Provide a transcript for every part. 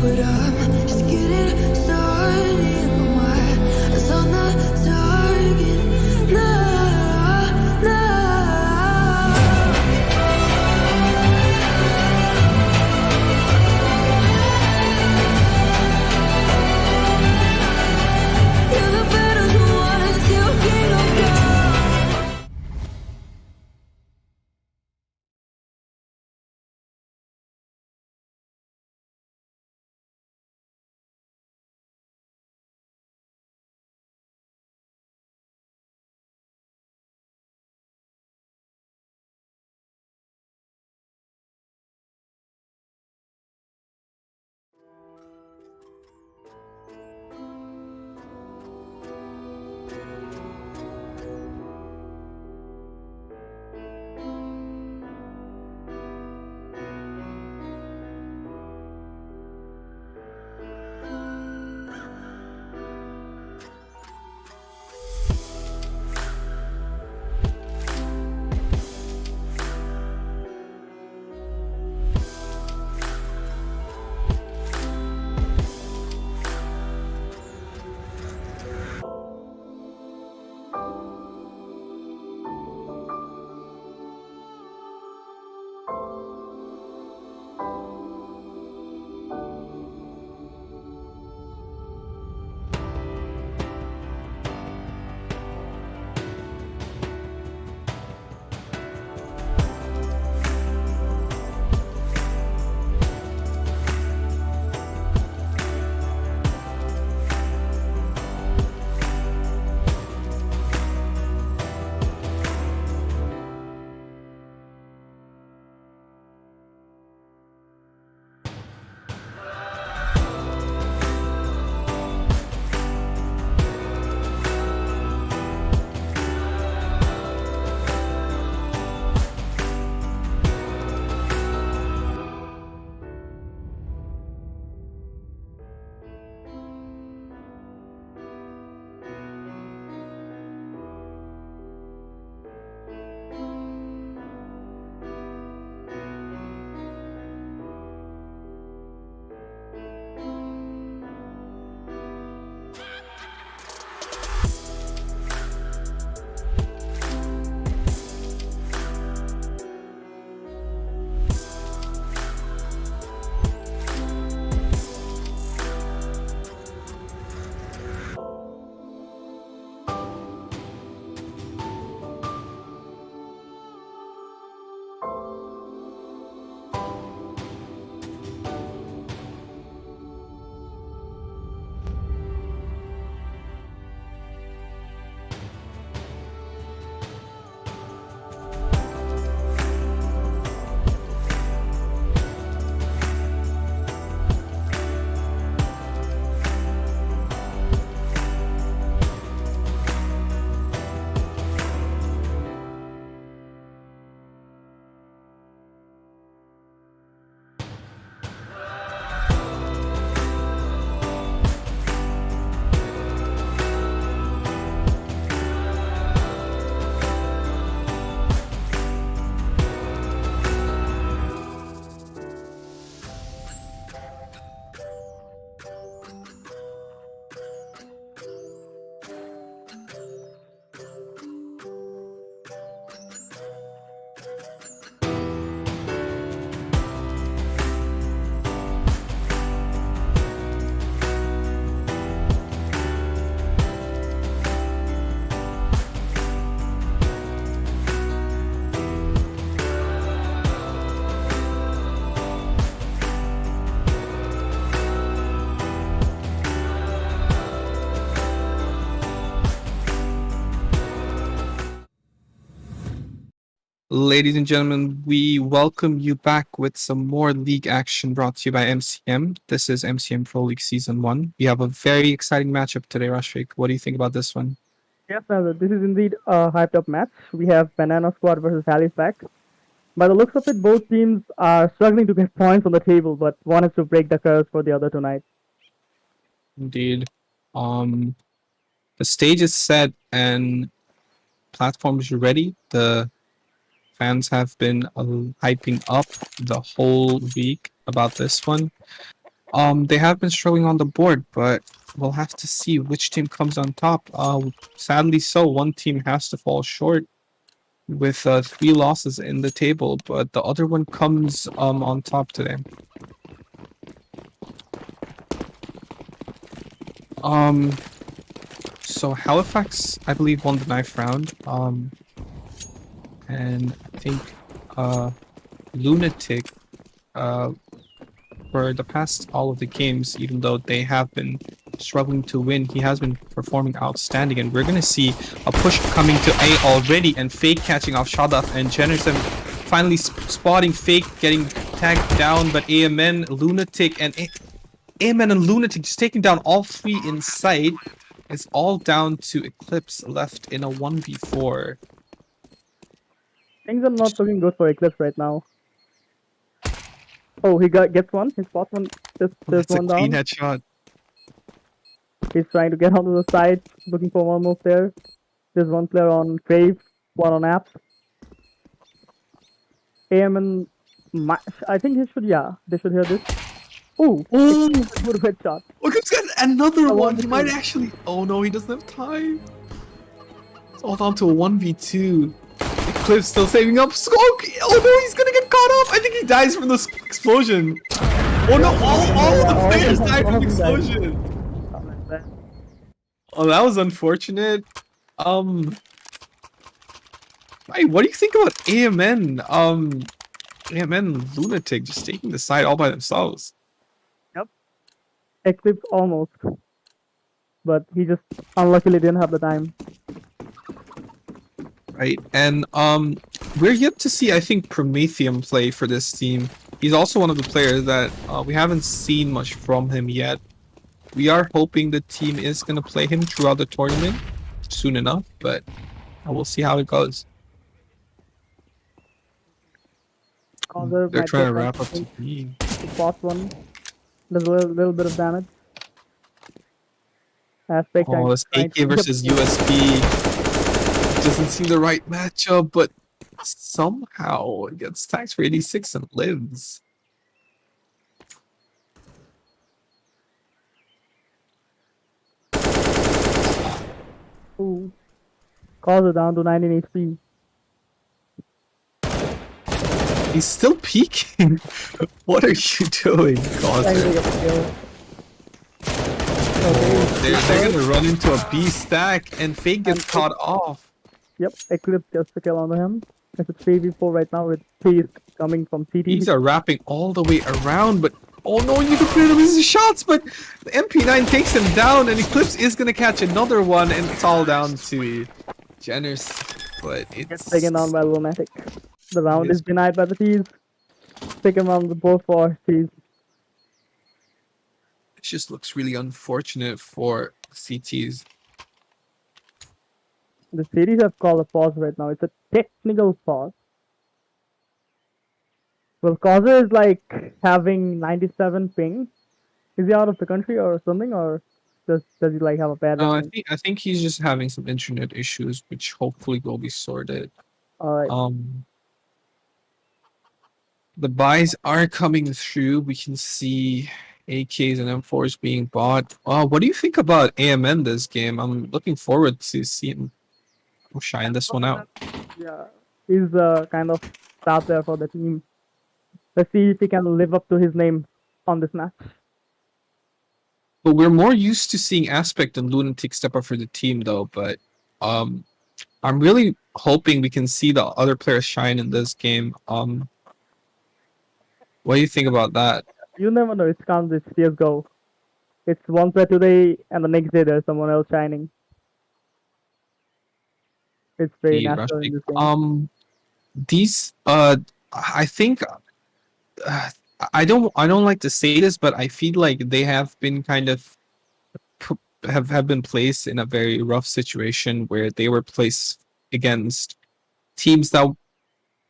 but I'm just getting started. My eyes on the target. Nah, nah. You're the better one, still king of God. Ladies and gentlemen, we welcome you back with some more league action brought to you by MCM. This is MCM Pro League Season 1. We have a very exciting matchup today, Rashfik. What do you think about this one? Yes, Nazard, this is indeed a hyped up match. We have Banana Squad versus Halifax. By the looks of it, both teams are struggling to get points on the table, but one is to break the curse for the other tonight. Indeed. Um, the stage is set and platforms are ready. The fans have been hyping up the whole week about this one. They have been struggling on the board, but we'll have to see which team comes on top. Sadly, so one team has to fall short with 3 losses in the table, but the other one comes on top today. So Halifax, I believe, won the 9th round. And I think Lunatic, for the past all of the games, even though they have been struggling to win, he has been performing outstanding. And we're gonna see a push coming to A already, and Fake catching off Shadaf, and Jennerson finally spotting Fake getting tagged down, but AMN, Lunatic, and AMN and Lunatic just taking down all 3 in sight. It's all down to Eclipse left in a 1v4. Things are not looking good for Eclipse right now. Oh, he gets one. He spots one. Just That's a one clean down. headshot. He's trying to get onto the side, looking for one move there. There's one player on Crave, one on Apps. AM and I think he should, they should hear this. Ooh, Oh, good headshot. look, he's got another I one. want He to might see. actually. Oh no, he doesn't have time. It's all down to a 1v2. Eclipse still saving up. Smoke! Oh no, he's gonna get caught up. I think he dies from this explosion. Oh no, all of the players died from the explosion. Oh, that was unfortunate. Hey, what do you think about AMN? AMN Lunatic just taking the side all by themselves. Eclipse almost. But he just unluckily didn't have the time. Right, and we're yet to see, I think, Prometheum play for this team. He's also one of the players that we haven't seen much from him yet. We are hoping the team is going to play him throughout the tournament soon enough, but we'll see how it goes. They're trying to wrap up to B. He spots one. There's a little bit of damage. Aspect Oh, this AK versus USB doesn't seem the right matchup, but somehow it gets taxed for 86 and lives. Ooh. Calls it down to 19 HP. He's still peeking. What are you doing, Trying to Causer? get the kill. They're gonna run into a B stack, and Fake gets caught off. Yep, Eclipse gets the kill onto him. It's a 3v4 right now with 3 coming from CT. These are wrapping all the way around, but oh no, you can put him his shots, but the MP9 takes him down, and Eclipse is gonna catch another one, and it's all down to Jenners. But Gets it's taken down by Lunatic. The round Yes. is denied by the T's. Second round both for T's. it just looks really unfortunate for CTs. The series have called a pause right now. It's a technical pause. Well, Causer is like having 97 ping. Is he out of the country or something, or does he like have a bad No, round? I think he's just having some internet issues, which hopefully will be sorted. Alright. The buys are coming through. We can see AKs and M4s being bought. What do you think about AMN this game? I'm looking forward to seeing who shine this one out. Yeah, he's kind of star there for the team. Let's see if he can live up to his name on this match. But we're more used to seeing Aspect and Lunatic step up for the team, though. But I'm really hoping we can see the other players shine in this game. What do you think about that? You never know. It's can't this CS:GO. It's one player today, and the next day there's someone else shining. It's very The natural in Rashfik? this game. These I think I don't like to say this, but I feel like they have been kind of have been placed in a very rough situation where they were placed against teams that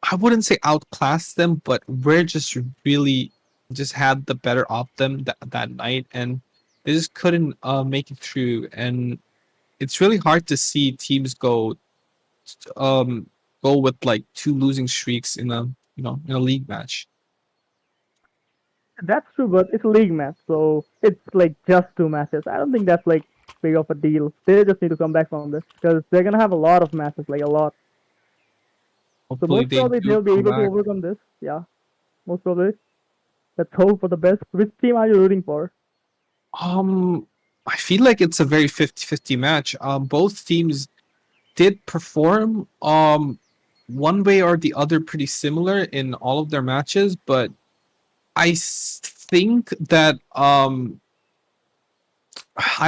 I wouldn't say outclassed them, but we're just really just had the better of them that night, and they just couldn't make it through. And it's really hard to see teams go with like 2 losing streaks in a in a league match. That's true, but it's a league match, so it's like just 2 matches. I don't think that's like big of a deal. They just need to come back from this because they're gonna have a lot of matches, like a lot. So Hopefully most they probably do they'll be come able to back. overcome this. Yeah, most probably. Let's hope for the best. Which team are you rooting for? I feel like it's a very 50-50 match. Both teams did perform one way or the other pretty similar in all of their matches, but think that I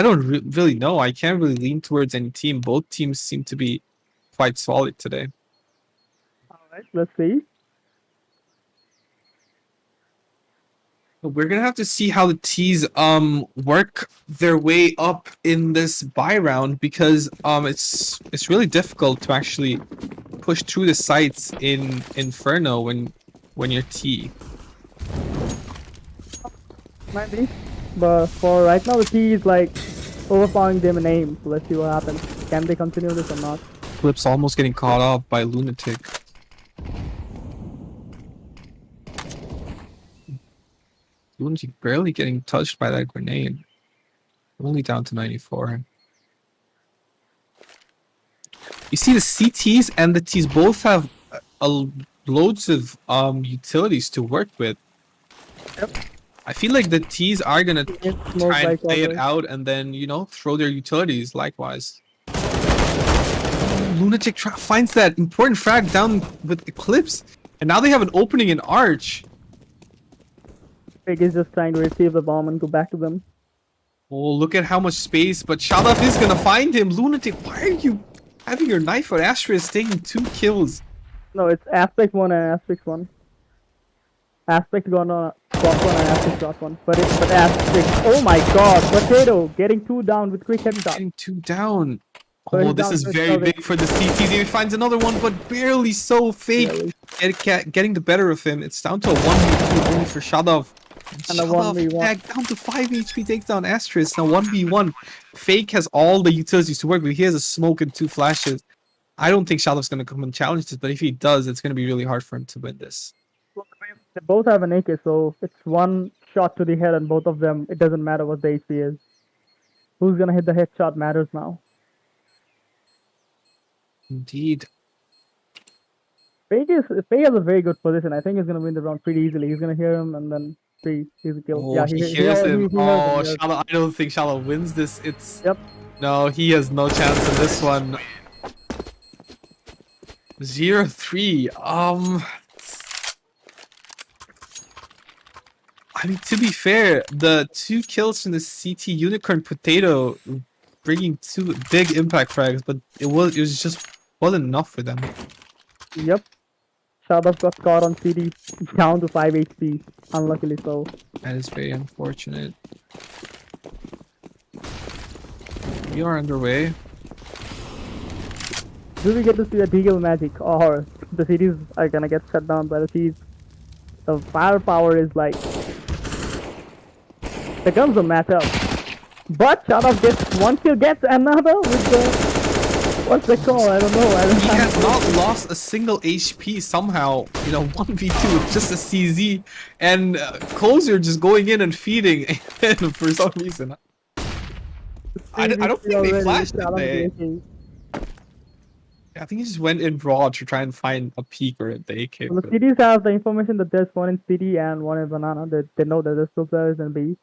don't really know. I can't really lean towards any team. Both teams seem to be quite solid today. All right, let's see. But we're gonna have to see how the T's work their way up in this buy round because it's really difficult to actually push through the sites in Inferno when you're T. Might be. But for right now, the T is like overpowering them in aim. So let's see what happens. Can they continue this or not? Clip's almost getting caught up by Lunatic. Lunatic barely getting touched by that grenade. Only down to 94. You see the CTs and the Ts both have loads of utilities to work with. Yep. I feel like the Ts are gonna It's most try and likely play it others. out and then, you know, throw their utilities likewise. Lunatic finds that important frag down with Eclipse, and now they have an opening in Arch. Fig is just trying to receive the bomb and go back to them. Oh, look at how much space, but Shalaf is gonna find him. Lunatic, why are you having your knife at Asterisk taking 2 kills? No, it's Aspect 1 and Aspect 1. Aspect got one and Aspect got one. But Aspect, oh my god, Potato getting 2 down with quick headshot. Getting 2 down. So he's Oh, this down is to very 7. big for the CTs. He finds another one, but barely so fake. Getting the better of him. It's down to a 1v2 only for Shadov. And a Shadov 1v1. back down to 5 HP takes down Asterisk. Now 1v1. Fake has all the utilities to work with. He has a smoke and 2 flashes. I don't think Shadov's going to come and challenge this, but if he does, it's going to be really hard for him to win this. Look, they both have an AK, so it's one shot to the head and both of them, it doesn't matter what the HP is. Who's gonna hit the headshot matters now. Indeed. Fake has a very good position. I think he's gonna win the round pretty easily. He's gonna hear him and then he's a kill. Oh, Yeah, he hears him. he Oh, hears him. Shala, I don't think Shala wins this. It's Yep. No, he has no chance in this one. 0-3. I mean, to be fair, the 2 kills from the CT Unicorn Potato bringing 2 big impact frags, but it just wasn't enough for them. Yep. Shadov got caught on CD down to 5 HP. Unluckily so. That is very unfortunate. We are underway. Do we get to see a Deagle magic or the cities are gonna get shut down by the T's? The firepower is like becomes a matchup. But Shadov gets one kill, gets another with the what's the call? I don't know. He has not lost a single HP somehow. You know, 1v2 with just a CZ, and Closer just going in and feeding for some reason. I don't think they flashed it. I think he just went in broad to try and find a peak or a AK. Well, the cities have the information that there's one in CD and one in Banana. They know that there's 2 players in B.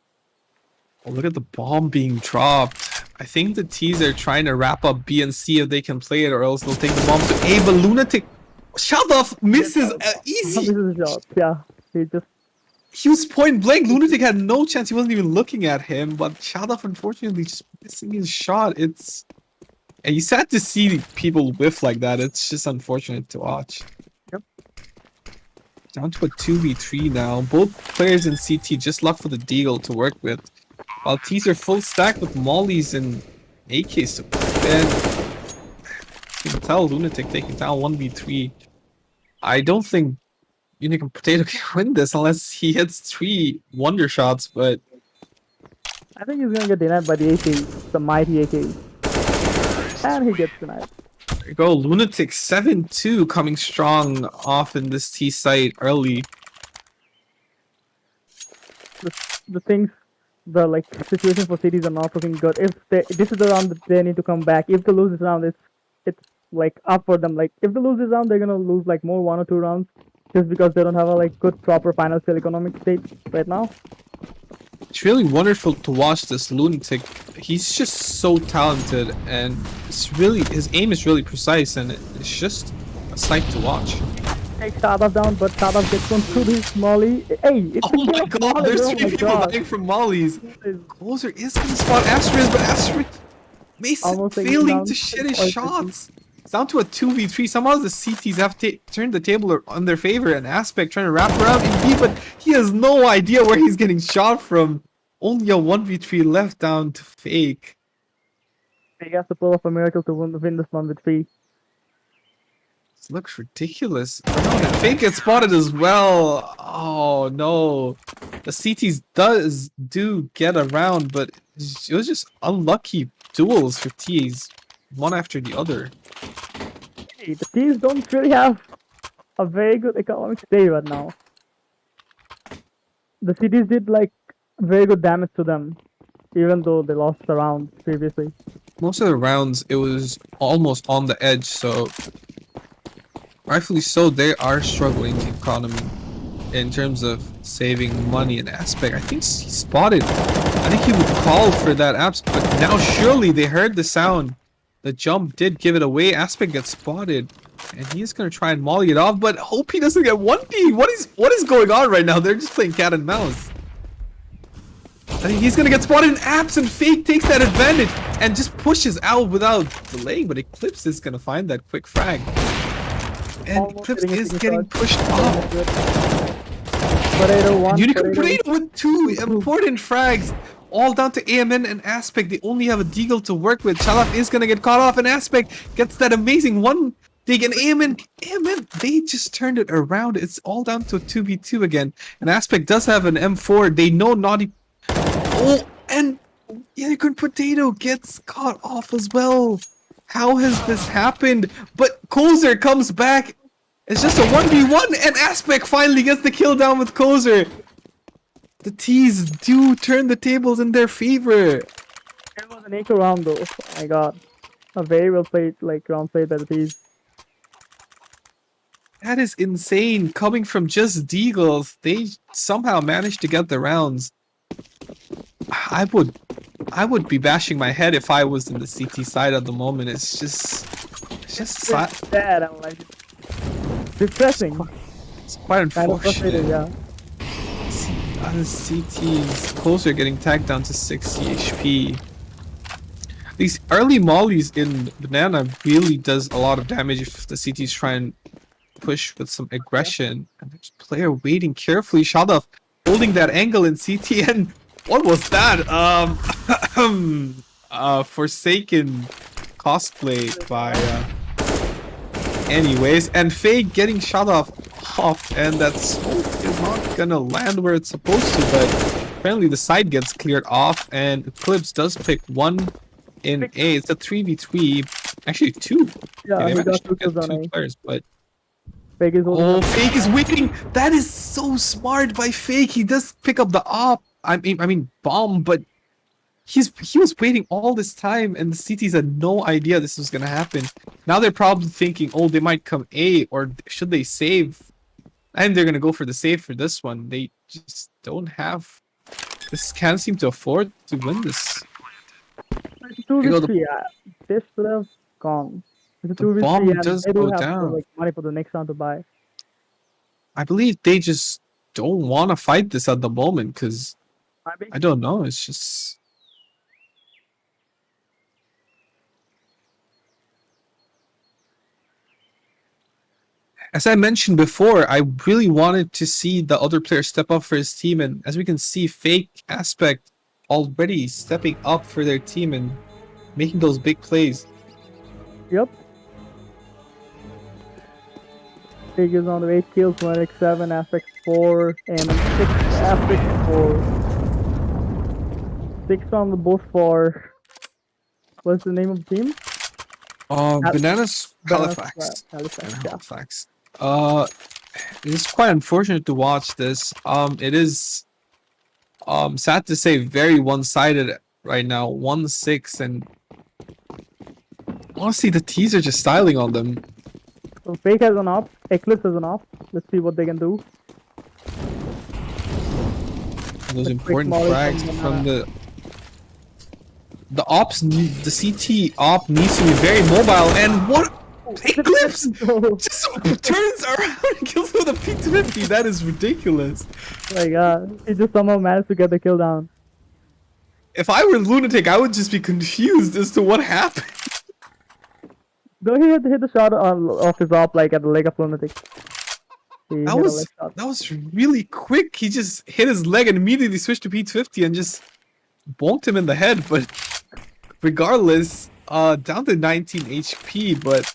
Oh, look at the bomb being dropped. I think the T's are trying to wrap up B and see if they can play it, or else they'll take the bomb to A. But Lunatic, Shadov misses easy. This is a shot. Yeah, He was point blank. Lunatic had no chance. He wasn't even looking at him. But Shadov, unfortunately, just missing his shot. And you sad to see people whiff like that. It's just unfortunate to watch. Yep. Down to a 2v3 now. Both players in CT just left for the Deagle to work with. While T's are full stack with Mollies and AKs. And you can tell Lunatic taking down 1v3. I don't think Unicorn Potato can win this unless he hits 3 wonder shots, but I think he's gonna get denied by the AK, the mighty AK. And he gets denied. there you go. Lunatic 7-2 coming strong off in this T site early. the things, the like situation for cities are not looking good. If this is the round that they need to come back. If they lose this round, it's like up for them. Like if they lose this round, they're gonna lose like more 1 or 2 rounds just because they don't have a like good proper financial economic state right now. It's really wonderful to watch this lunatic. He's just so talented, and his aim is really precise, and it's just a sight to watch. Take Sadaf down, but Sadaf gets one through this molly. Hey, it's Oh my god, there's 3 people dying from mollies. Closer is gonna spot Astrid, but Astrid Mason Almost taking failing down to shit his 550. shots. It's down to a 2v3. Somehow the CTs have turned the table on their favor, and Aspect trying to wrap around in B, but he has no idea where he's getting shot from. Only a 1v3 left down to Fake. He has to pull off a miracle to win this one with 3. This looks ridiculous. And Fake gets spotted as well. Oh no. The CTs do get around, but it was just unlucky duels for T's, one after the other. Hey, the teams don't really have a very good economic state right now. The cities did like very good damage to them, even though they lost the round previously. Most of the rounds, it was almost on the edge, so rightfully so, they are struggling the economy in terms of saving money and Aspect. I think he spotted. I think he would call for that apps, but now surely they heard the sound. The jump did give it away. Aspect gets spotted, and he is gonna try and molly it off, but hope he doesn't get 1D. What is going on right now? They're just playing cat and mouse. I think he's gonna get spotted in apps, and Fake takes that advantage and just pushes out without delaying, but Eclipse is gonna find that quick frag. And Almost Eclipse getting a is single getting shot. pushed off. Potato 1. Unicorn Potato Potato with 2 important frags. All down to AMN and Aspect. They only have a Deagle to work with. Chalaf is gonna get caught off, and Aspect gets that amazing one dig. And AMN, they just turned it around. It's all down to a 2v2 again. And Aspect does have an M4. They know Naughty. Oh, and Unicorn Potato gets caught off as well. How has this happened? But Kozer comes back. It's just a 1v1, and Aspect finally gets the kill down with Kozer. The T's do turn the tables in their favor. It was an equal round though. Oh my god. A very well played like round played by the T's. That is insane. Coming from just Deagles, they somehow managed to get the rounds. I would be bashing my head if I was in the CT side at the moment. It's just Sad and like depressing. it's quite Kind of frustrating, unfortunate. yeah. Other CTs closer getting tagged down to 60 HP. These early mollies in Banana really does a lot of damage if the CTs try and push with some aggression. And there's a player waiting carefully. Shadaf holding that angle in CT, and what was that? Forsaken cosplay by anyways, and Fake getting shot off, and that smoke is not gonna land where it's supposed to, but apparently the side gets cleared off, and Eclipse does pick one in A. It's a 3v3, actually 2. Yeah, Okay, they he got managed to 2 get kills on 2 A. players, but Fake is oh, Fake is waiting. That is so smart by Fake. He does pick up the op. I mean bomb, but he was waiting all this time, and the CTs had no idea this was gonna happen. Now they're probably thinking, oh, they might come A, or should they save? And they're gonna go for the save for this one. They just don't have. This can't seem to afford to win this. It's a 2v3. This would have gone. It's a 2v3 bomb and does they don't go have down. like money for the next round to buy. I believe they just don't want to fight this at the moment, because Maybe. I don't know. It's just. As I mentioned before, I really wanted to see the other player step up for his team, and as we can see, Fake Aspect already stepping up for their team and making those big plays. Yep. Fake is on the 8 kills, 1x7, Aspect 4, and 6 Aspect 4. 6 on the board for. What's the name of the team? Bananas Halifax. Halifax. It is quite unfortunate to watch this. It is Sad to say, very one-sided right now. 1-6, and honestly, the T's are just styling on them. So Fake has an off, Eclipse has an off. Let's see what they can do. Those The important quick molly frags from from the ops. The CT op needs to be very mobile, and what Eclipse Oh just turns around and kills with a P250. That is ridiculous. my god, he just somehow managed to get the kill down. If I were Lunatic, I would just be confused as to what happened. Though he hit the shot off his op like at the leg of Lunatic. He hit a leg shot. That was really quick. He just hit his leg and immediately switched to P250 and just bonked him in the head. But regardless, down to 19 HP, but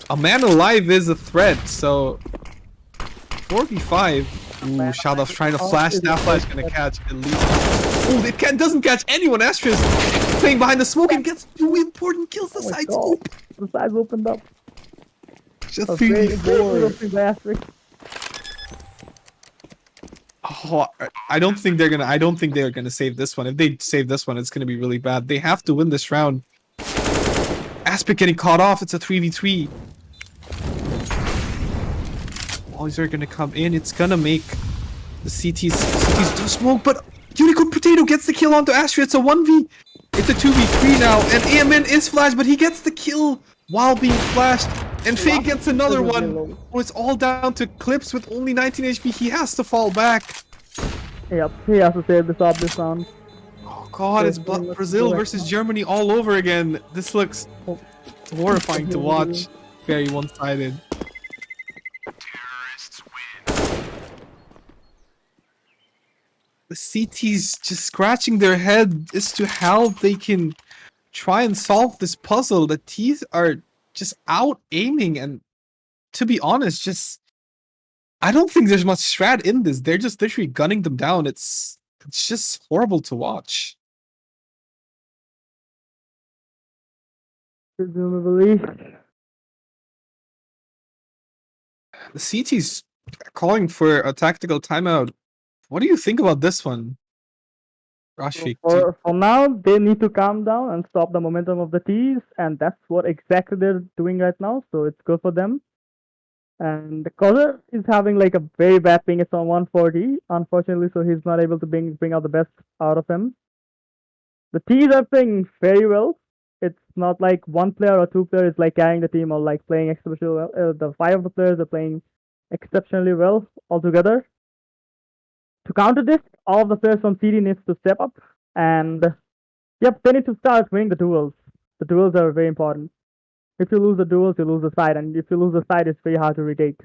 a man alive is a threat, so 4v5. Ooh, Shadow's trying to flash. That flash gonna catch at least. Ooh, it doesn't catch anyone. Astra's playing behind the smoke and gets 2 important kills. The side's open. The side's opened up. Just A very 3v4. by Asterix. Oh, I don't think they're gonna save this one. If they save this one, it's gonna be really bad. They have to win this round. Aspic getting caught off. It's a 3v3. Volleys are gonna come in. It's gonna make the CTs do smoke, but Unicorn Potato gets the kill onto Astra. It's a 1v. It's a 2v3 now, and AMN is flashed, but he gets the kill while being flashed. And Fake gets another one. Oh, it's all down to Clips with only 19 HP. He has to fall back. Yep, he has to save this up this round. Oh god, it's Brazil versus Germany all over again. This looks horrifying to watch. Very one-sided. The CT's just scratching their head as to how they can try and solve this puzzle. The T's are just out aiming, and to be honest, I don't think there's much strat in this. They're just literally gunning them down. It's just horrible to watch. Presumably. The CT's calling for a tactical timeout. What do you think about this one, Rashfik? For now, they need to calm down and stop the momentum of the T's, and that's what exactly they're doing right now, so it's good for them. And the Caller is having like a very bad ping. It's on 140, unfortunately, so he's not able to bring out the best out of him. The T's are playing very well. It's not like one player or two players like carrying the team or like playing exceptionally well. The 5 of the players are playing exceptionally well altogether. To counter this, all of the players from CD needs to step up, and yep, they need to start winning the duels. The duels are very important. If you lose the duels, you lose the side, and if you lose the side, it's very hard to retake.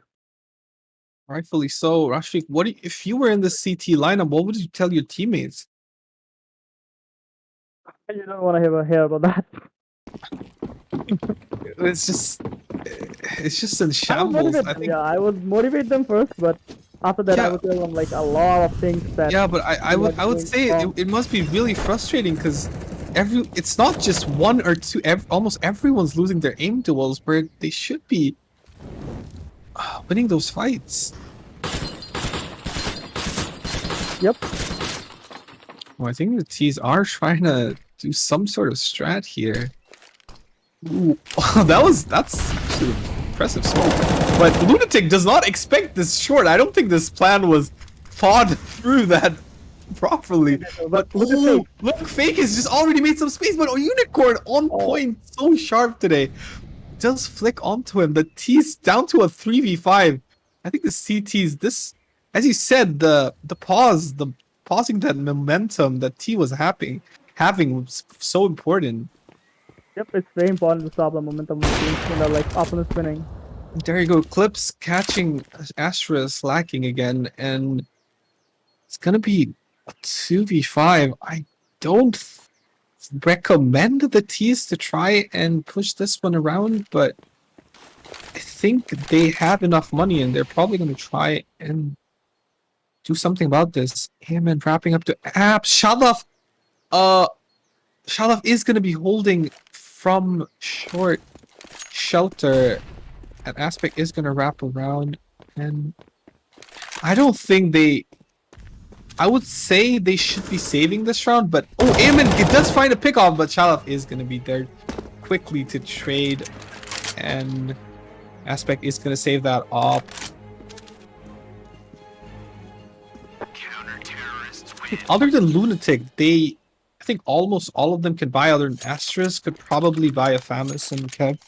Rightfully so, Rashfik. If you were in the CT lineup? What would you tell your teammates? You don't want to hear about that. It's just in shambles. I think. Yeah, I would motivate them first, but after that, I would tell them like a lot of things that. Yeah, but I would say it must be really frustrating because it's not just one or two. Almost everyone's losing their aim duels where they should be winning those fights. Yep. Well, I think the T's are trying to do some sort of strat here. Ooh, that's actually impressive smoke. But Lunatic does not expect this short. I don't think this plan was thought through that properly. But look, Fake has just already made some space, but Unicorn on point, so sharp today. Does flick onto him. The T's down to a 3v5. I think the CT's this, as you said, the pausing that momentum that T was having was so important. Yep, it's very important to stop the momentum of the teams when they're like opponents winning. There you go, Clips catching Astra slacking again, and it's gonna be a 2v5. I don't recommend the T's to try and push this one around, but I think they have enough money and they're probably gonna try and do something about this. Man, wrapping up to Shalaf. Shalaf is gonna be holding from short shelter, and Aspect is gonna wrap around, and I don't think they I would say they should be saving this round, but oh, Aemon does find a pick off, but Shalaf is gonna be there quickly to trade, and Aspect is gonna save that op. Other than Lunatic, I think almost all of them can buy. Other than Asterisk, could probably buy a Famis and Kev.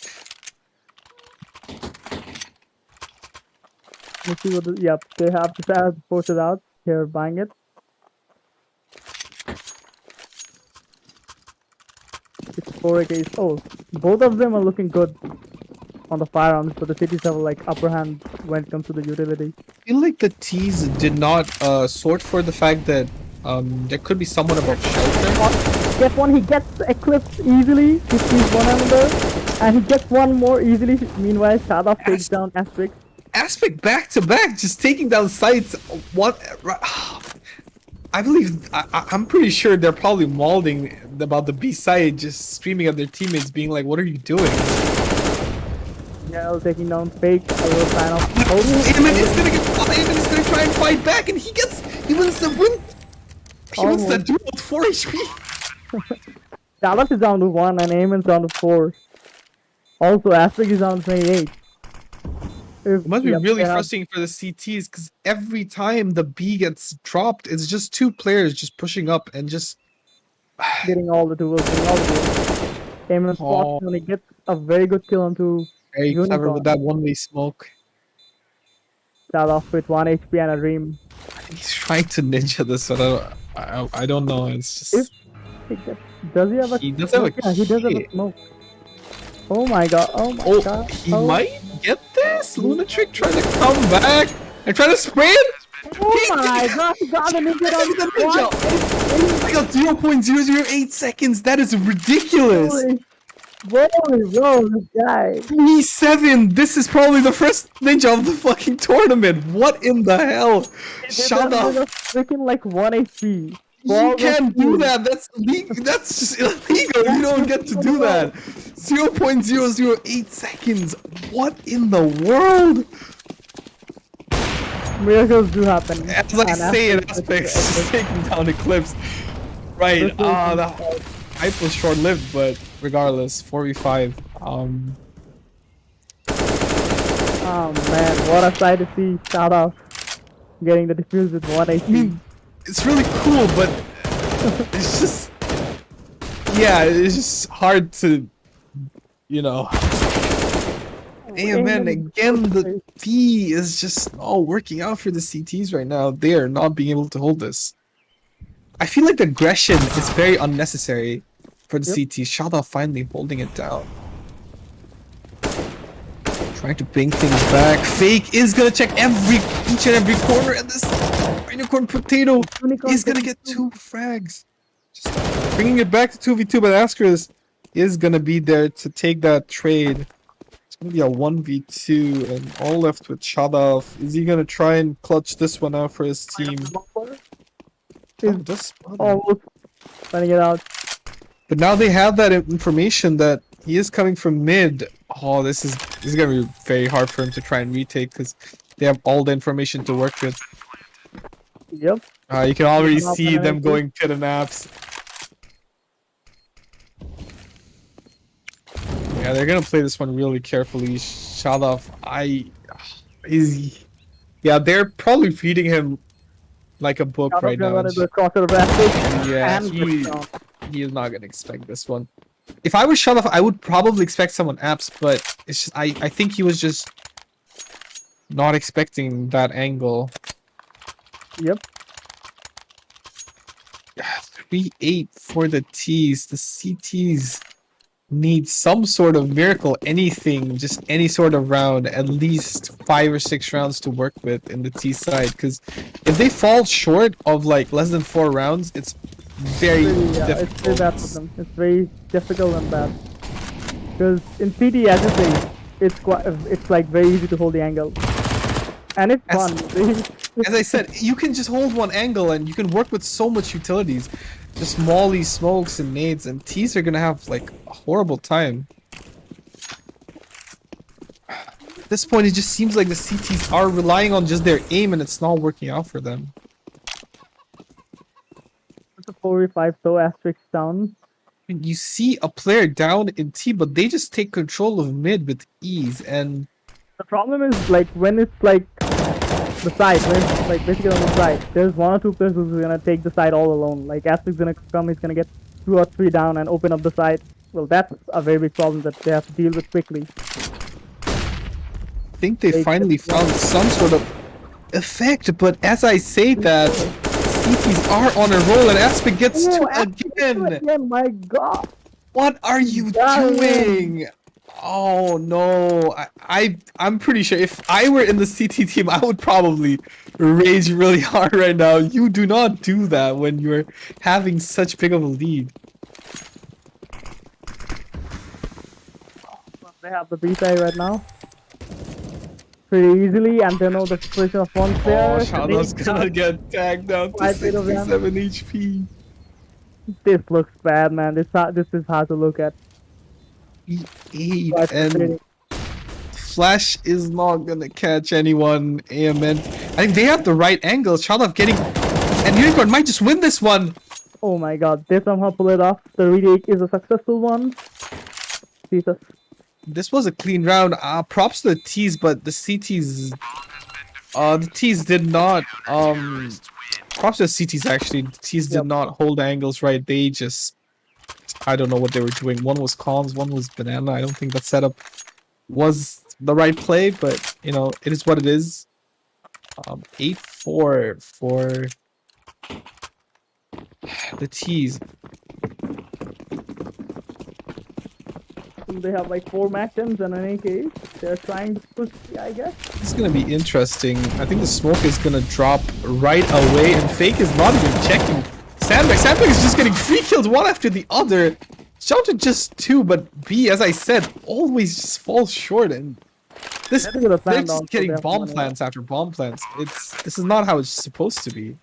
Let's see what. Yep, they have to force it out. They're buying it. It's 4 against. Oh, both of them are looking good on the firearms, but the cities have like upper hand when it comes to the utility. I feel like the T's did not sort for the fact that there could be someone above shelter. Get one, he gets Eclipse easily. He sees one another, and he gets one more easily. Meanwhile, Shadov takes down Aspect. Aspect back to back, just taking down sites. What? I believe I'm pretty sure they're probably mauling about the B side, just screaming at their teammates, being like, "What are you doing?" Yeah, taking down Fake. A little sign off. Aemon is gonna Aemon is gonna try and fight back, and he wins the win. He wins that duel with 4 HP. Shadov is down to 1, and Eamon's down to 4. Also, Aspect is down to 28. It must be really frustrating for the CTs, because every time the B gets dropped, it's just 2 players just pushing up and just getting all the duels. Eamon spots and he gets a very good kill onto very Unicorn. clever with that one-way smoke. Start off with 1 HP and a dream. He's trying to ninja this, but I don't know. It's just Does he have a? He does have a yeah, he does have a kit. smoke. Oh my god! Oh my god! He might get this. Lunatic trying to come back and trying to spray it. Oh my god! He got the ninja on the I got 0.008 seconds. That is ridiculous. Holy bro, this guy. 3-7. This is probably the first ninja of the fucking tournament. What in the hell? Shut up. Freaking like 1 HP. You can't do that. That's just illegal. You don't get to do that. 0.008 seconds. What in the world? Miracles do happen. As I say in Aspects, just taking down Eclipse. Right. The hype was short-lived, but regardless, 4v5. Oh man, what a sight to see. Shout out. Getting the defuse with 1 HP. I mean, it's really cool, but it's just, yeah, it's just hard to, you know. Hey man, again, the T is just not working out for the CTs right now. They are not being able to hold this. I feel like the aggression is very unnecessary for the CT. Shada finally holding it down. Trying to bring things back. Fake is gonna check each and every corner, and this unicorn potato is gonna get 2 frags. Just bringing it back to 2v2, but Askers is gonna be there to take that trade. It's gonna be a 1v2, and all left with Shadov. Is he gonna try and clutch this one out for his team? Almost finding it out. But now they have that information that he is coming from mid. Oh, this is gonna be very hard for him to try and retake, because they have all the information to work with. Yep. You can already see them going pit and apps. Yeah, they're gonna play this one really carefully. Shadov, yeah, they're probably feeding him like a book right now. Yeah, he is not gonna expect this one. If I was Shadov, I would probably expect someone apps, but it's just, I think he was just not expecting that angle. Yep. 3-8 for the T's. The CT's need some sort of miracle, anything, just any sort of round, at least 5 or 6 rounds to work with in the T side, because if they fall short of like less than 4 rounds, it's very difficult. It's very bad for them. It's very difficult and bad. Because in CT, as you say, it's like very easy to hold the angle. And it's fun. As I said, you can just hold one angle and you can work with so much utilities. Just molly, smokes, and nades, and T's are gonna have like a horrible time. At this point, it just seems like the CTs are relying on just their aim and it's not working out for them. 4v5, so asterisk down. You see a player down in T, but they just take control of mid with ease. And The problem is like when it's like the side, when it's like basically on the side, there's one or two players who's gonna take the side all alone. Like Asterix gonna come, he's gonna get 2 or 3 down and open up the side. Well, that's a very big problem that they have to deal with quickly. I think they finally found some sort of effect. But as I say that, CTs are on a roll, and Aspik gets Oh, two again. Again, my God! What are you Yeah, doing? Oh no! I'm pretty sure if I were in the CT team, I would probably rage really hard right now. You do not do that when you're having such big of a lead. They have the B side right now. Pretty easily, and they know the position of one player. Oh, Shadow's gonna get tagged down to Quite a bit of 67 HP. This looks bad, man. This is hard to look at. Eight Quite and frustrating. Flash is not gonna catch anyone. AMN. I think they have the right angle. Shadow getting, and Unicorn might just win this one. Oh my God! They somehow pull it off. The retake is a successful one. Jesus. This was a clean round. Props to the T's, but the CTs, the T's did not. Props to the CTs actually. The T's did not hold angles right. They just, I don't know what they were doing. One was comms, one was banana. I don't think that setup was the right play, but you know it is what it is. 8-4 for the T's. They have like 4 Maxims and an AK. They're trying to push, I guess. This is gonna be interesting. I think the smoke is gonna drop right away, and Fake is not even checking. Sandbag is just getting free kills one after the other. Shouted just 2, but B, as I said, always just falls short. And this, They're gonna they're plan just down, so getting they have bomb money. plants after bomb plants. This is not how it's supposed to be.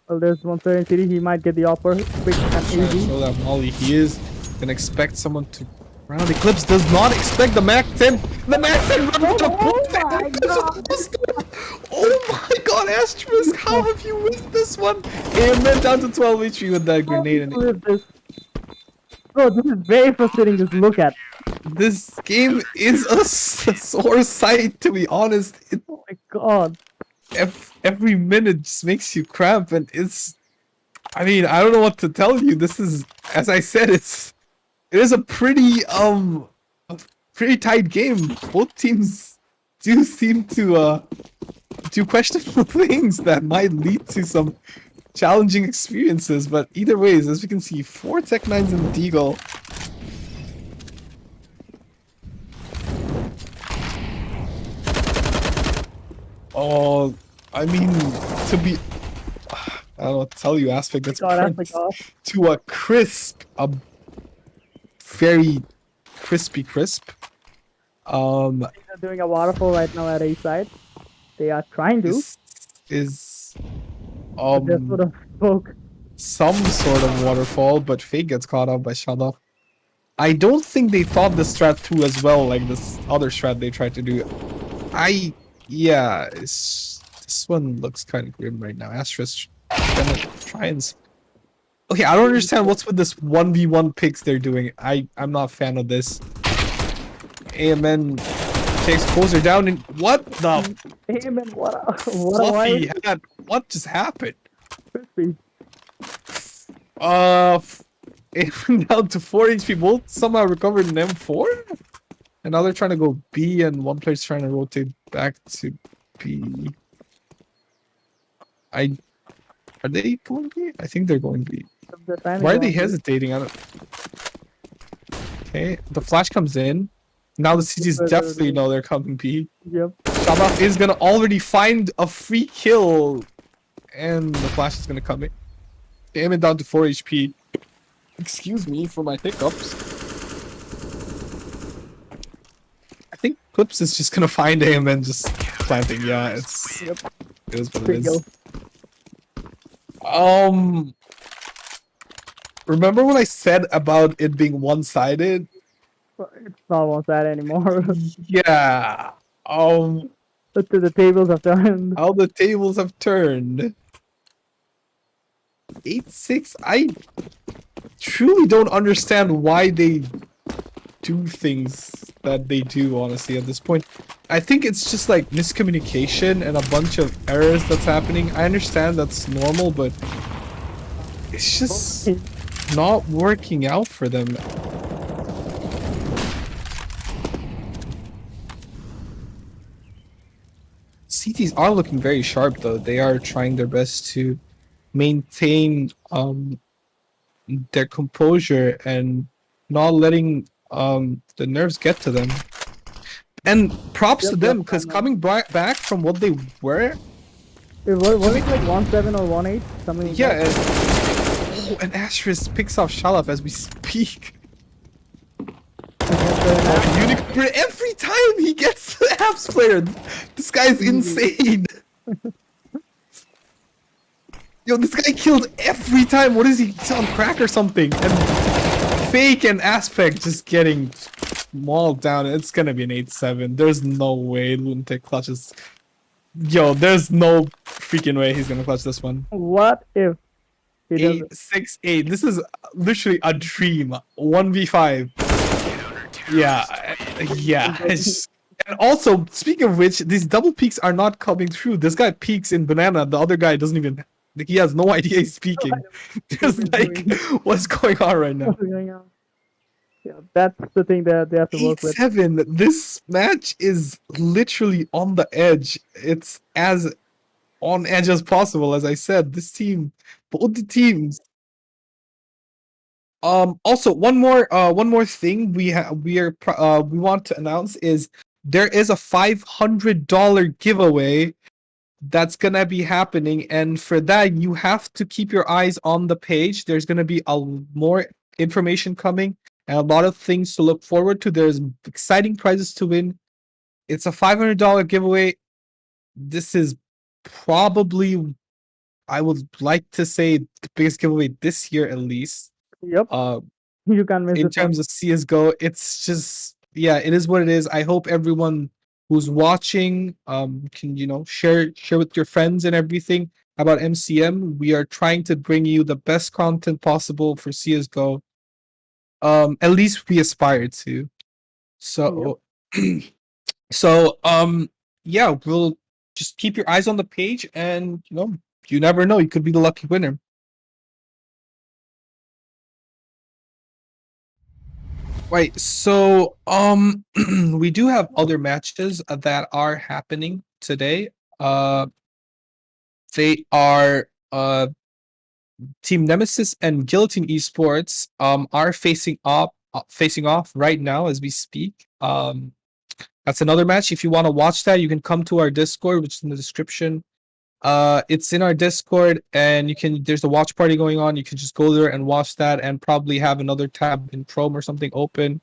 Well, there's one player in City. He might get the offer quick and Trying to easy. show that Molly. He is gonna expect someone to round. Eclipse does not expect the Mac 10. The Mac 10 runs to my God. Oh my God, Asterisk, how have you won this one? And then down to 12 HP with that grenade. Who And is this? Bro, this is very frustrating to look at. this game is a sore sight, to be honest. Oh my God. Every minute just makes you cramp, and it's. I mean, I don't know what to tell you. This is, as I said, it is a pretty tight game. Both teams do seem to do questionable things that might lead to some challenging experiences. But either ways, as we can see, 4 Tech 9s in Deagle. Oh, I mean, to be, I don't know what to tell you, Aspect gets God, burnt off. to a crisp, a very crisp. They're doing a waterfall right now at A side. They are trying to. This is But they're sort of spoke. some sort of waterfall, but Fake gets caught up by Shadow. I don't think they thought the strat through as well, like this other strat they tried to do. Yeah, this one looks kind of grim right now. Asterisk gonna try and. Okay, I don't understand what's with this 1v1 picks they're doing. I'm not a fan of this. AMN takes closer down, and what the Hey man, what a fluffy wife. hat? What just happened? Crispy. It went down to 4 HP. Both somehow recovered in M4. And now they're trying to go B, and one player's trying to rotate back to B. Are they going B? I think they're going B. The time is Why are they on. hesitating? I don't. Okay, the flash comes in. Now the CTs definitely know they're coming B. Yep. Shabaf is gonna already find a free kill, and the flash is gonna come in. Aim it down to 4 HP. Excuse me for my hiccups. I think Clips is just gonna find him and just planting. Yeah, it is what it Quick is. kill. Remember what I said about it being one-sided? It's not one side anymore. Yeah. The tables have turned. How the tables have turned. 8-6. I truly don't understand why they do things that they do, honestly, at this point. I think it's just like miscommunication and a bunch of errors that's happening. I understand that's normal, but it's just not working out for them. CTs are looking very sharp, though. They are trying their best to maintain their composure and not letting the nerves get to them. And props to them, because coming back from what they were, Was it like 1-7 or 1-8? Something like yeah. that? And Asterisk picks off Shalaf as we speak. Yeah. Unicorn, every time he gets the apps player, this guy's insane. Yo, this guy killed every time. What is he? He's on crack or something? And Fake and Aspect just getting mauled down. It's gonna be an 8-7. There's no way Lunatic clutches. Yo, there's no freaking way he's gonna clutch this one. What if he does it? 8-6-8. This is literally a dream. 1v5. Yeah. And also, speaking of which, these double peaks are not coming through. This guy peaks in banana. The other guy doesn't even. He has no idea he's speaking. Just like, what's going on right now? What's going on? Yeah, that's the thing that they have to work with. 8-7. This match is literally on the edge. It's as on edge as possible. As I said, this team, both the teams. Also, one more thing we want to announce is there is a $500 giveaway that's gonna be happening, and for that you have to keep your eyes on the page. There's gonna be more information coming and a lot of things to look forward to. There's exciting prizes to win. It's a $500 giveaway. This is probably, I would like to say, the biggest giveaway this year at least. Yep. You can't miss In it. terms of CSGO, it's just, yeah, it is what it is. I hope everyone who's watching can share with your friends and everything about MCM. We are trying to bring you the best content possible for CSGO. At least we aspire to. So yeah, we'll just keep your eyes on the page, and you never know, you could be the lucky winner. Right, so we do have other matches that are happening today. They are Team Nemesis and Guillotine Esports are facing off right now as we speak. That's another match. If you want to watch that, you can come to our Discord, which is in the description. It's in our Discord, and there's a watch party going on. You can just go there and watch that, and probably have another tab in Chrome or something open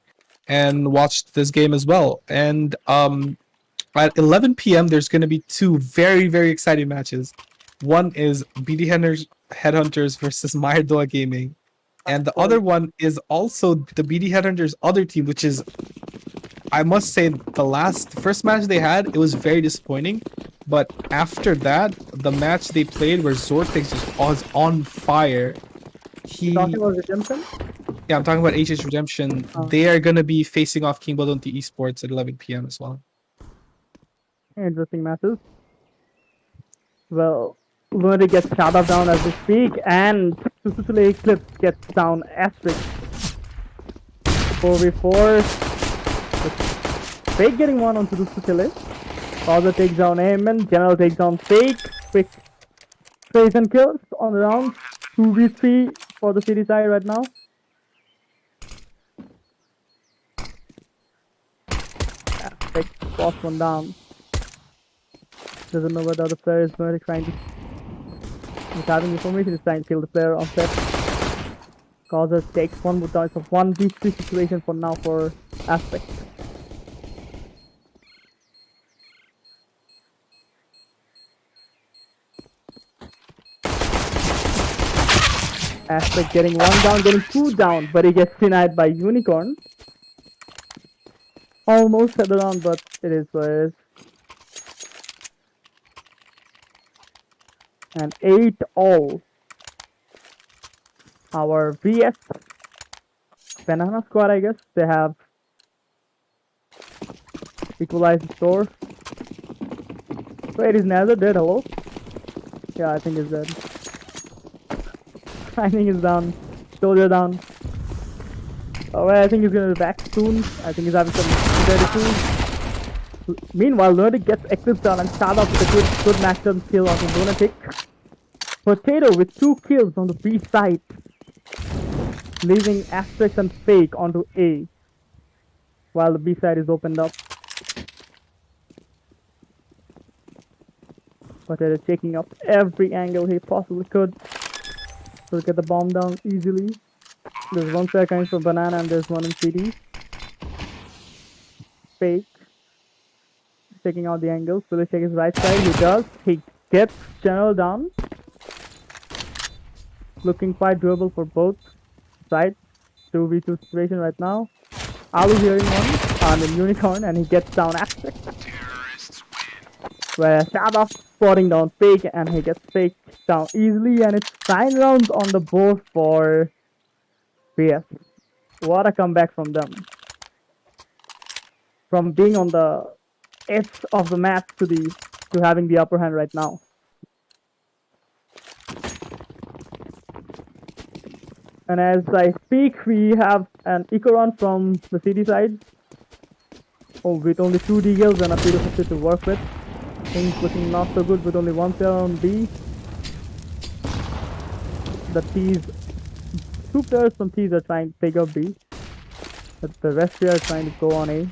and watch this game as well. And at 11 p.m. there's going to be two very, very exciting matches. One is BD Headhunters versus Mayardoa Gaming, and the other one is also the BD Headhunters other team, which is, I must say, the first match they had, it was very disappointing. But after that, the match they played where Zortex just was on fire. Talking about Redemption? Yeah, I'm talking about HH Redemption. They are going to be facing off King Bodonti Esports at 11 p.m. as well. Interesting matches. Well, Lunatic gets shot up down as we speak, and Susule Eclipse gets down Asterisk. 4v4. Fake getting one onto Susule. Father takes down Amen. General takes down Fake. Quick trace and kills on the round. 2v3 for the city side right now. Fake boss one down. Doesn't know what the other player is really trying to. He's having information, he's trying to kill the player on set. Causer takes one more down. It's a 1v3 situation for now for Aspect. Aspect getting one down, getting two down, but he gets denied by Unicorn. Almost had the round, but it is what it is. And 8-all. Our VS Banana squad, I guess, they have equalized the score. Wait, is Nazard dead? Hello? Yeah, I think he's dead. I think he's down. Soldier down. Alright, I think he's gonna be back soon. I think he's having some difficulties. Meanwhile, Lunatic gets Eclipse down and start off with a good maximum kill on the Lunatic. Potato with 2 kills on the B side, leaving Asterix and Fake onto A, while the B side is opened up. Potato taking up every angle he possibly could to get the bomb down easily. There's one player coming from Banana and there's one in CD. Fake taking out the angles. Will he check his right side? He does. He gets General down. Looking quite doable for both sides. 2v2 situation right now. Alu hearing one on the Unicorn and he gets down after. Whereas Shadow spotting down Fake and he gets Fake down easily, and it's 9 rounds on the board for PS. What a comeback from them. From being on the edge of the map to having the upper hand right now. And as I speak, we have an eco run from the CD side. Oh, with only 2 deagles and a P250 to work with. Things looking not so good with only 1 player on B. The T's, 2 players from T's are trying to take up B. But the rest here are trying to go on A.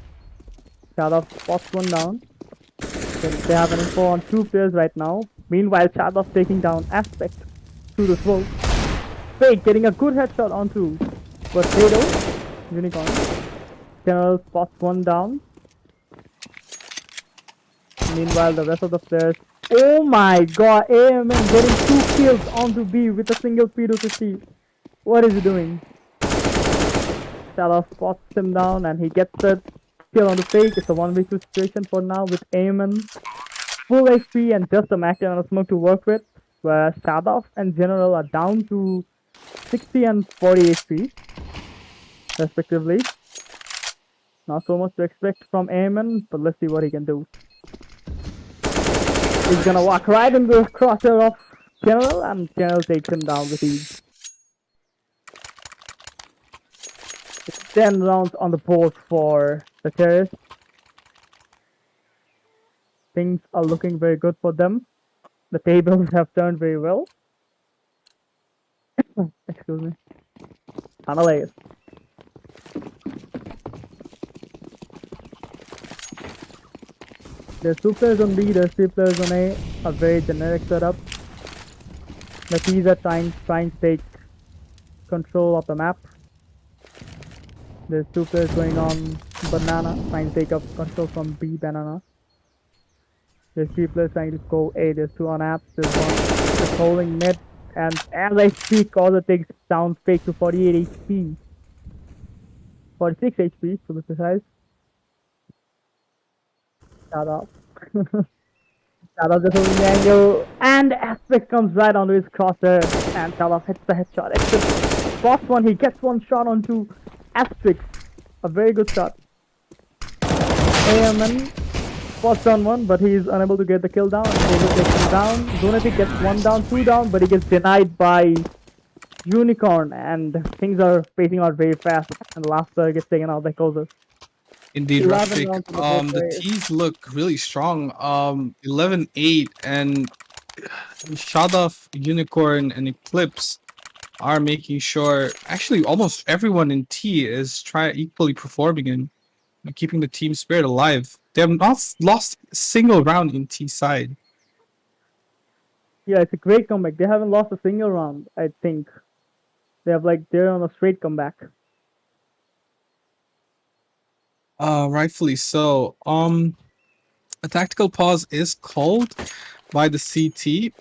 Shadow spots one down. So they have an info on 2 players right now. Meanwhile, Shadow's taking down Aspect through the smoke. Fake getting a good headshot onto Potato. Unicorn. General spots one down. Meanwhile, the rest of the players. Oh my god, AMN getting 2 kills onto B with a single P250. What is he doing? Shadow spots him down and he gets the kill on the Fake. It's a 1v2 situation for now with AMN. Full HP and just a max and a smoke to work with. Whereas Shadow and General are down to 60 and 40 HP respectively. Not so much to expect from AMN, but let's see what he can do. He's gonna walk right into the crosshair of General, and General takes him down with ease. It's 10 rounds on the board for the terrorists. Things are looking very good for them. The tables have turned very well. Excuse me. Analyze. There's 2 players on B, there's 3 players on A. A very generic setup. The T's are trying to take control of the map. There's 2 players going on Banana, trying to take up control from B Banana. There's 3 players trying to go A, there's 2 on apps, there's one just holding mid. And as I speak, also takes down Fake to 48 HP. 46 HP to be precise. Shut up. Shut up, just holding the angle. And Aspect comes right onto his crosser. And Shut hits the headshot. Except boss one, he gets one shot onto Aspect. A very good shot. AMN spots on one, but he's unable to get the kill down. David takes him down. Lunatic gets 1 down, 2 down, but he gets denied by Unicorn. And things are pacing out very fast. And the last player gets taken out by Kozas. Indeed, 11 Rashfik. rounds to the board The race. T's look really strong. 11-8, and Shadaf, Unicorn, and Eclipse are making sure. Actually, almost everyone in T is equally performing and keeping the team spirit alive. They have not lost a single round in T side. Yeah, it's a great comeback. They haven't lost a single round, I think. They're on a straight comeback. Rightfully so. A tactical pause is called by the CT.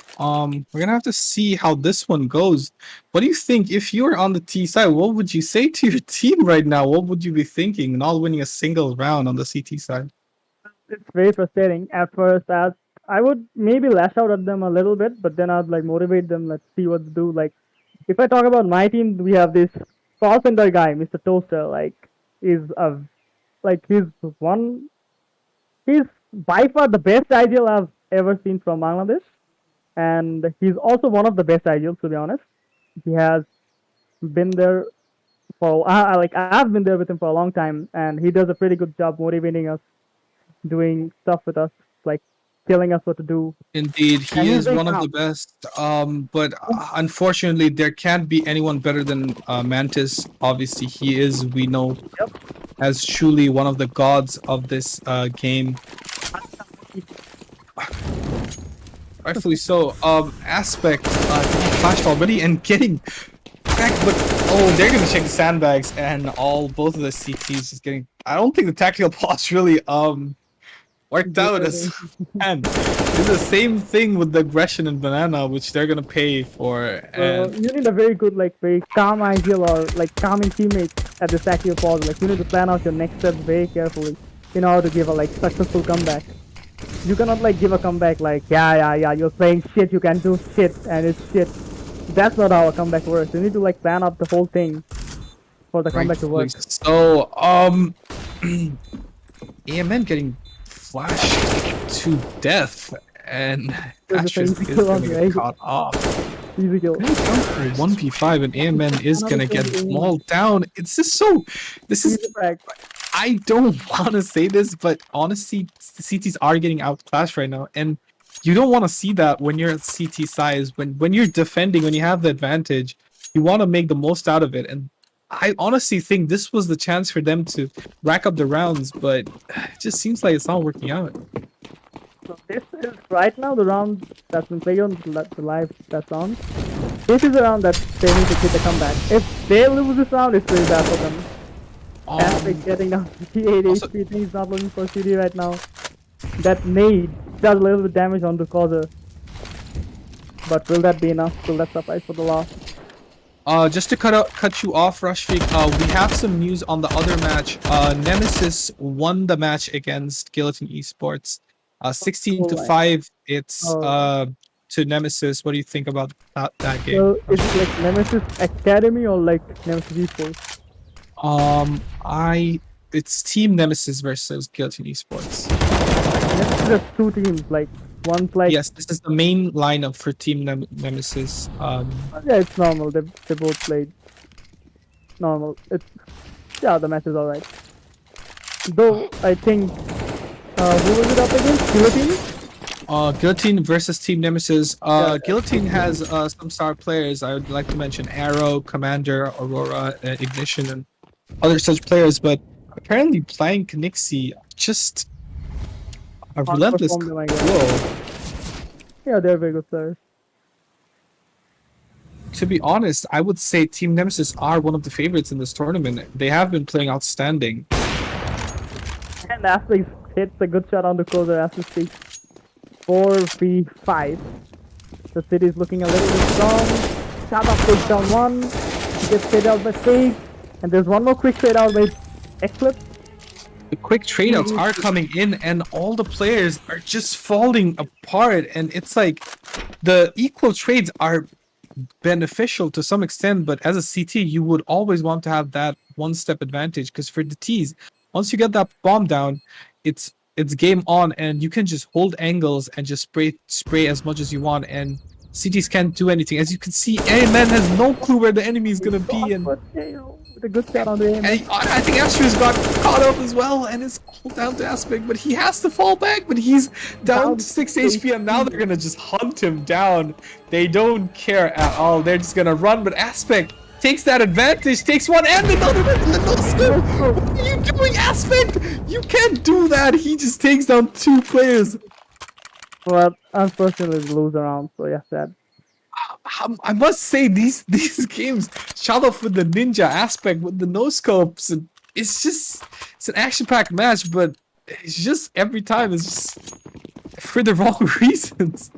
We're gonna have to see how this one goes. What do you think if you were on the T side? What would you say to your team right now? What would you be thinking? Not winning a single round on the CT side. It's very frustrating. At first, as I would maybe lash out at them a little bit, but then I'd like motivate them. Let's see what to do. Like, if I talk about my team, we have this call center guy, Mr. Toaster. Like, is a like one. He's by far the best ideal I've ever seen from Bangladesh, and he's also one of the best ideals, to be honest. He has been there for like I've been there with him for a long time, and he does a pretty good job motivating us, doing stuff with us, like telling us what to do. Indeed, And he he's is very one of calm. the best. But unfortunately, there can't be anyone better than Mantis. Obviously, he is, we know, Yep. as truly one of the gods of this game. Rightfully so. Aspect flashed already and getting back, but oh, they're gonna check the sandbags and both of the CTs is getting. I don't think the tactical pause really worked out as planned. It's the same thing with the aggression and banana, which they're gonna pay for. And You need a very good, like, very calm ideal or like calming teammates at the tactical pause. Like, you need to plan out your next steps very carefully in order to give a like successful comeback. You cannot like give a comeback like yeah, you're playing shit, you can do shit, and it's shit. That's not how a comeback works. You need to like plan out the whole thing for the comeback to work. so, AMN getting flashed to death, and There's a Ashes thing is gonna on get right. caught off. Easy kill. 1v5 and AMN is gonna get mauled down. It's just so. This is. Easy frag. I don't want to say this, but honestly, the CTs are getting outclassed right now, and you don't want to see that when you're at CT size. When you're defending, when you have the advantage, you want to make the most out of it. And I honestly think this was the chance for them to rack up the rounds, but it just seems like it's not working out. So this is right now the round that's been played on the live that's on. This is the round that they need to get the comeback. If they lose this round, it's really bad for them. Aspect getting down 58 also- HP. He's not looking for CD right now. That nade does a little bit damage on the causer. But will that be enough? Will that suffice for the loss? Just to cut you off, Rashfik, we have some news on the other match. Nemesis won the match against Guillotine Esports. 16-5. It's to Nemesis. What do you think about that game? So is it like Nemesis Academy or like Nemesis Esports? It's Team Nemesis versus Guillotine Esports. Nemesis has two teams, like one's like Yes, this is the main lineup for Team Nemesis. yeah, it's normal. They both played normal. It's yeah, the match is alright. Though I think who was it up against? Guillotine? Guillotine versus Team Nemesis. Guillotine has some star players. I would like to mention Arrow, Commander, Aurora, Ignition, and other such players. But apparently, playing Knixie just a relentless Outperformed them, I guess. blow. Yeah, they're very good players. To be honest, I would say Team Nemesis are one of the favorites in this tournament. They have been playing outstanding. And Aspect hits a good shot on the closer as we speak. 4v5. The city is looking a little bit strong. Shot off takes down one. He gets fade out by Fade. And there's one more quick fade out by Eclipse. The quick trade-outs are coming in, and all the players are just falling apart. And it's like the equal trades are beneficial to some extent, but as a CT, you would always want to have that one-step advantage, because for the Ts, once you get that bomb down, it's game on, and you can just hold angles and just spray as much as you want, and CTs can't do anything. As you can see, AMN has no clue where the enemy is gonna be, and With a good shot on the aim. I think Astro's got caught up as well, and it's all down to Aspect, but he has to fall back, but he's down to 6 HP, and now they're gonna just hunt him down. They don't care at all. They're just gonna run, but Aspect takes that advantage, takes one and another one in the no-scope. What are you doing, Aspect? You can't do that. He just takes down 2 players. But unfortunately, they lose around, so yeah, sad. I must say, these games shot off with the ninja aspect, with the no-scopes, and it's an action-packed match, but it's just every time it's just for the wrong reasons.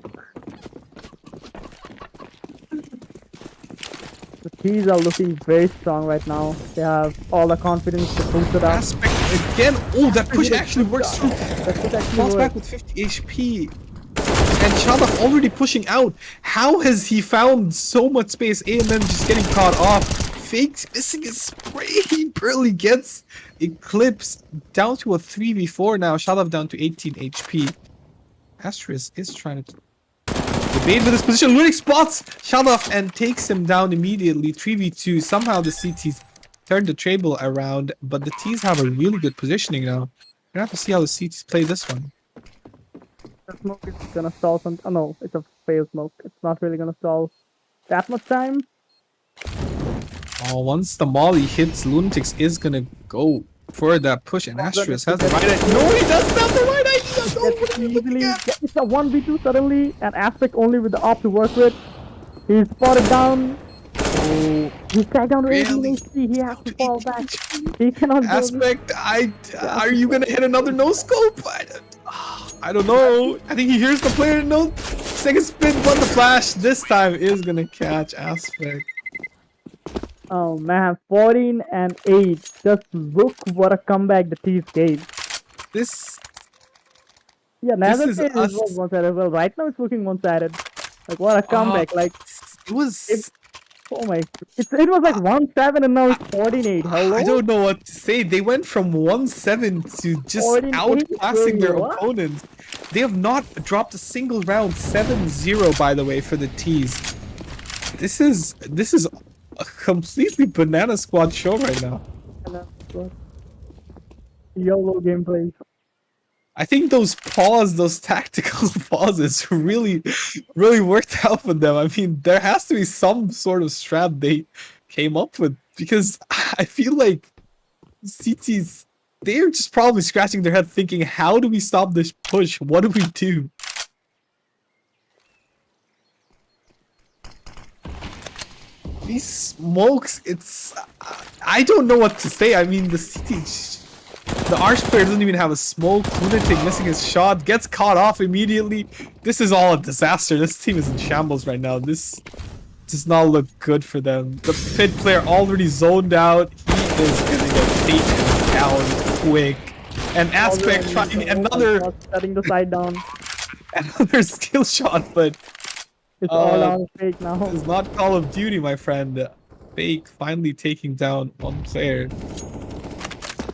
The T's are looking very strong right now. They have all the confidence to boost it up. Aspect again. Oh, that push actually works through. That could actually Falls work. back with 50 HP. and Shadaf already pushing out. How has he found so much space? AMM just getting caught off. Fake's missing his spray. He barely gets Eclipse down to a 3v4 now. Shadaf down to 18 HP. Astris is trying to debate with his position. Lunik spots Shadaf and takes him down immediately. 3v2. Somehow the CTs turned the table around, but the T's have a really good positioning now. We're gonna have to see how the CTs play this one. The smoke is gonna stall some. Oh no, it's a fail smoke. It's not really gonna stall that much time. Oh, once the molly hits, Lunatics is gonna go for that push, and Astris has the right idea. No, he doesn't have the right idea! No, what are you looking at? It's a 1v2 suddenly, and Aspect only with the op to work with. He's spotted down. Oh, he's tagged down to 18 Really? HP. He has to fall back. He cannot go. Aspect, are you gonna hit another no scope? I don't know. I think he hears the player no. Second spin, but the flash this time is gonna catch Aspect. Oh man, 14 and 8. Just look what a comeback the T's gave. This Yeah, Nazard is it us. was one-sided as well. Right now it's looking one-sided. Like what a comeback! Like it was. oh my, it was like 1-7 and now it's 14-8. Hello. I don't know what to say. They went from 1-7 to just 14-8 outclassing their what? opponents. They have not dropped a single round. 7-0 by the way for the T's. This is a completely banana squad show right now. YOLO gameplay. I think those tactical pauses really worked out for them. I mean, there has to be some sort of strat they came up with, because I feel like CTs, they're just probably scratching their head thinking, how do we stop this push? What do we do? These smokes, I don't know what to say. I mean, the Arch player doesn't even have a smoke. Lunatic missing his shot, gets caught off immediately. This is all a disaster. This team is in shambles right now. This does not look good for them. The Pit player already zoned out. He is gonna get taken down quick. And Aspect trying another Setting the side down. skill shot, but It's all on Fake now. it's not Call of Duty, my friend. Fake finally taking down one player.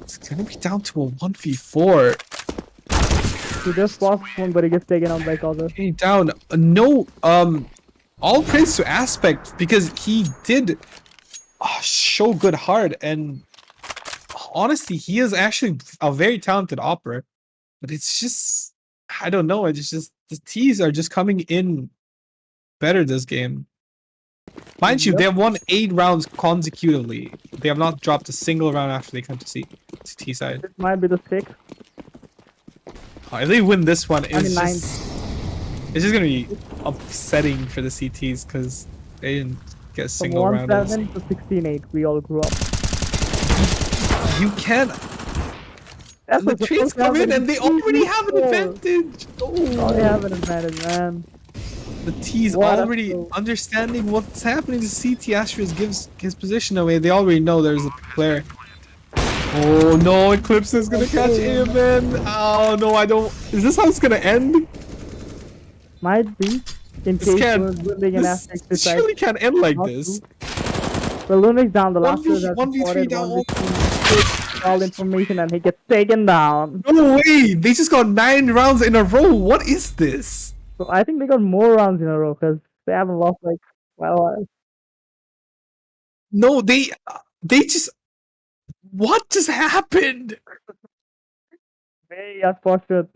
It's gonna be down to a 1v4. He just lost one, but he gets taken out by Kaza. Getting down. No, all praise to Aspect, because he did show good heart, and honestly, he is actually a very talented opera. But it's just, I don't know. It's just the T's are just coming in better this game. Mind you, they have won 8 rounds consecutively. They have not dropped a single round after they come to T side. This might be the 6. If they win this one, I mean, 9. it's just gonna be upsetting for the CTs because they didn't get a single From round. 1-7 to 16-8, we all grew up. You can't. And the trades come in and they already have an advantage. Oh, they have an advantage, man. The T's What a already throw. understanding what's happening to CT. Astros gives his position away. They already know there's a player. Oh no, Eclipse is gonna catch AMN. Oh no, I don't. Is this how it's gonna end? Might be. In This case can't. we're building an aspect This decide surely can't end like not this. to. Well, Lunix down. The last 1v, two that's 1v3 spotted, down. 1v3, all information, and he gets taken down. No way! They just got 9 rounds in a row. What is this? So I think they got more rounds in a row because they haven't lost like No, they just. What just happened? very unfortunate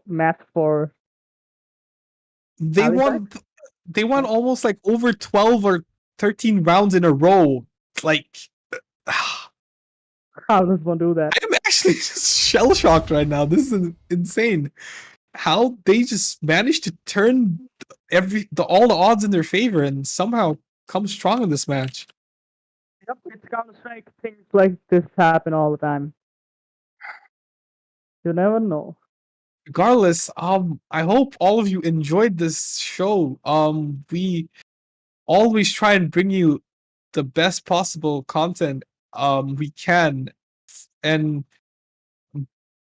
match for They Halifax? won. They won almost like over 12 or 13 rounds in a row. Like, How does one do that? I'm actually just shell shocked right now. This is insane. How they just managed to turn all the odds in their favor and somehow come strong in this match. Yep, it's Counter-Strike. Things like this happen all the time. You never know. Regardless, I hope all of you enjoyed this show. We always try and bring you the best possible content we can, and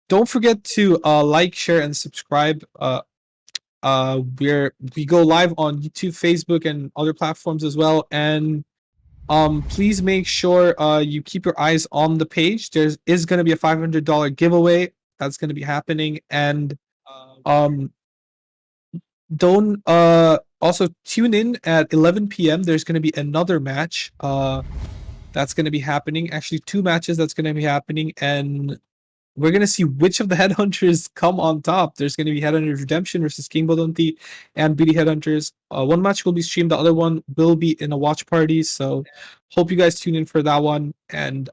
don't forget to like, share, and subscribe. we go live on YouTube, Facebook, and other platforms as well. And please make sure you keep your eyes on the page. There is going to be a $500 giveaway that's going to be happening, and um don't also tune in at 11 p.m. There's going to be another match that's going to be happening. Actually, two matches that's going to be happening, and we're going to see which of the headhunters come on top. There's going to be Headhunters Redemption versus King Bodonti and BD Headhunters. One match will be streamed, the other one will be in a watch party. So hope you guys tune in for that one. And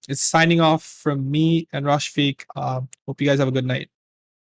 it's signing off from me and Rashfik. Hope you guys have a good night.